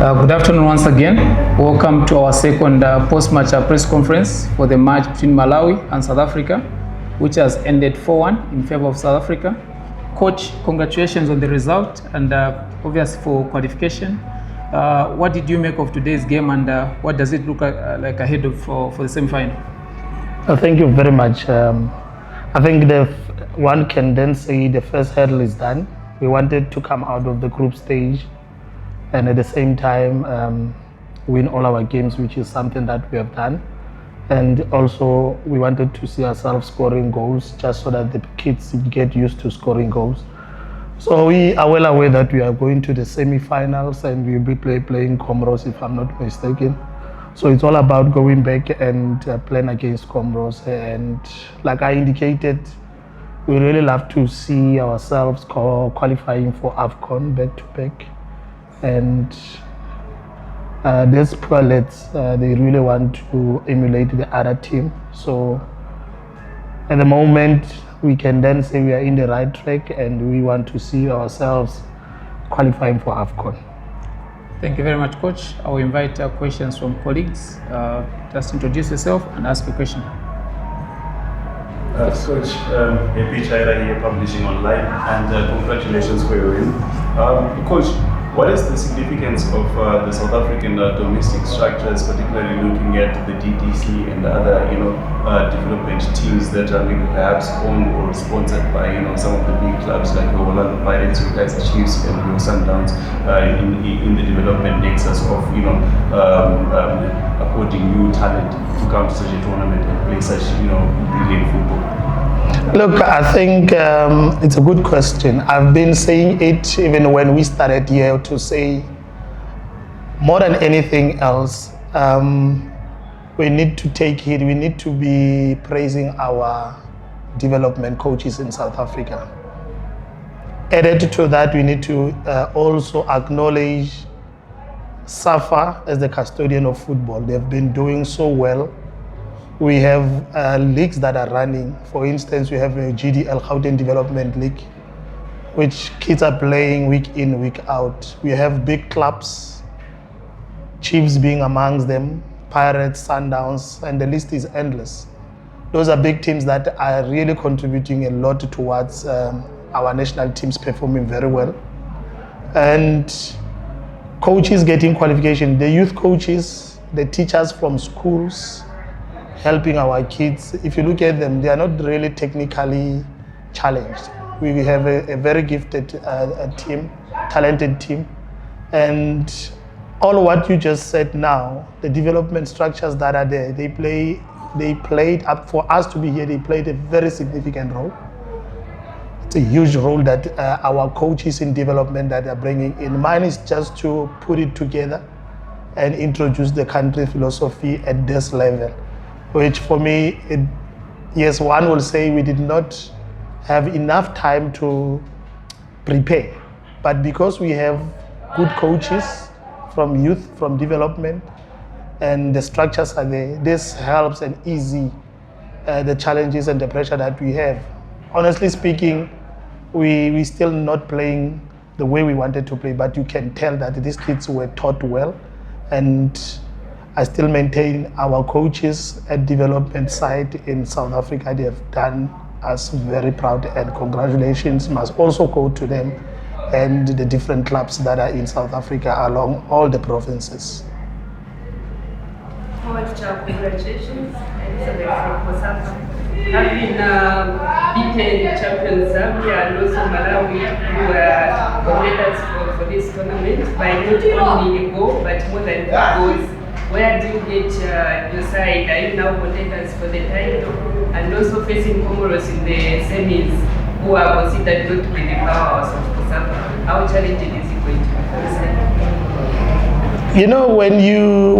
Good afternoon once again. Welcome to our second post-match press conference for the match between Malawi and South Africa, which has ended 4-1 in favor of South Africa. Coach, congratulations on the result and obviously for qualification. What did you make of today's game and what does it look like ahead of for the semi-final? Thank you very much. I think one can then say the first hurdle is done. We wanted to come out of the group stage and at the same time win all our games, which is something that we have done. And also we wanted to see ourselves scoring goals just so that the kids get used to scoring goals. So we are well aware that we are going to the semi-finals and we'll be playing Comoros, if I'm not mistaken. So it's all about going back and playing against Comoros. And like I indicated, we really love to see ourselves qualifying for AFCON back-to-back. And these poor lads, they really want to emulate the other team. So at the moment, we can then say we are in the right track and we want to see ourselves qualifying for AFCON. Thank you very much, Coach. I will invite questions from colleagues. Just introduce yourself and ask a question. Coach, AP Chaira here, publishing online, and congratulations for your win. Coach, what is the significance of the South African domestic structures, particularly looking at the DTC and other, development teams that are maybe perhaps owned or sponsored by, some of the big clubs like the Orlando Pirates, your Kaizer Chiefs, and your Sundowns in the development nexus of, affording new talent to come to such a tournament and play such, brilliant football? Look, I think it's a good question. I've been saying it even when we started here to say more than anything else, we need to take it, we need to be praising our development coaches in South Africa. Added to that, we need to also acknowledge SAFA as the custodian of football. They've been doing so well. We have leagues that are running. For instance, we have a GDL, Gauteng Development League, which kids are playing week in, week out. We have big clubs, Chiefs being amongst them, Pirates, Sundowns, and the list is endless. Those are big teams that are really contributing a lot towards our national teams performing very well. And coaches getting qualification, the youth coaches, the teachers from schools, helping our kids. If you look at them, they are not really technically challenged. We have a very gifted team, talented team. And all what you just said now, the development structures that are there, they played up for us to be here, they played a very significant role. It's a huge role that our coaches in development that are bringing in. Mine is just to put it together and introduce the country philosophy at this level, which for me, yes, one will say we did not have enough time to prepare. But because we have good coaches from youth, from development, and the structures are there, this helps and ease the challenges and the pressure that we have. Honestly speaking, we still not playing the way we wanted to play, but you can tell that these kids were taught well. And I still maintain our coaches at development side in South Africa, they have done us very proud, and congratulations must also go to them and the different clubs that are in South Africa along all the provinces. Coach, congratulations. Elizabeth from COSAFA. Have been beaten champions Zambia and also Malawi, who are contenders for this tournament by not only a goal but more than 2 goals. Where do you get your side? Are you now contenders for the title? And also facing Comoros in the semis, who are considered not to be the powerhouse of COSAFA. How challenging is it going to be for the side?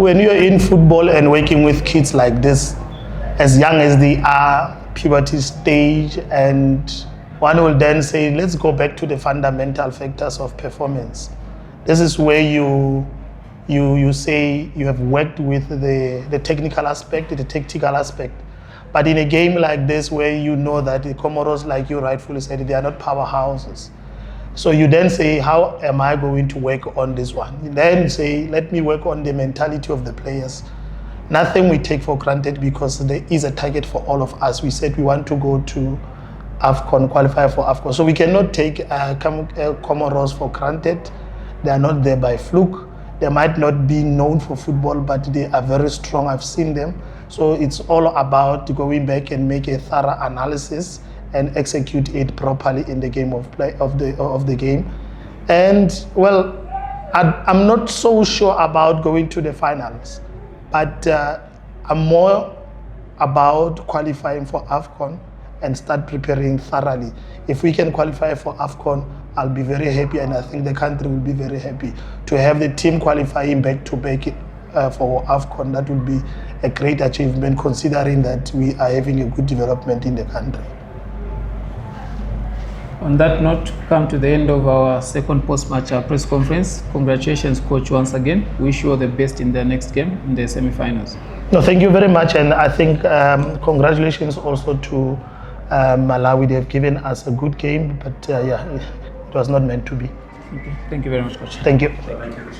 When you're in football and working with kids like this, as young as they are, puberty stage, and one will then say, let's go back to the fundamental factors of performance. This is where you say you have worked with the technical aspect, the tactical aspect. But in a game like this, where you know that the Comoros, like you rightfully said, they are not powerhouses. So you then say, how am I going to work on this one? You then say, let me work on the mentality of the players. Nothing we take for granted, because there is a target for all of us. We said we want to go to AFCON, qualify for AFCON. So we cannot take Comoros for granted. They are not there by fluke. They might not be known for football, but they are very strong. I've seen them. So it's all about going back and make a thorough analysis and execute it properly in the game of play of the game. And well, I'm not so sure about going to the finals, but I'm more about qualifying for AFCON and start preparing thoroughly. If we can qualify for AFCON, I'll be very happy, and I think the country will be very happy to have the team qualifying back to back for AFCON. That will be a great achievement, considering that we are having a good development in the country. On that note, come to the end of our second post-match press conference. Congratulations, coach, once again. Wish you all the best in the next game, in the semi-finals. No, thank you very much, and I think congratulations also to Malawi. They've given us a good game, but yeah, it was not meant to be. Okay. Thank you very much, coach. Thank you. Thank you.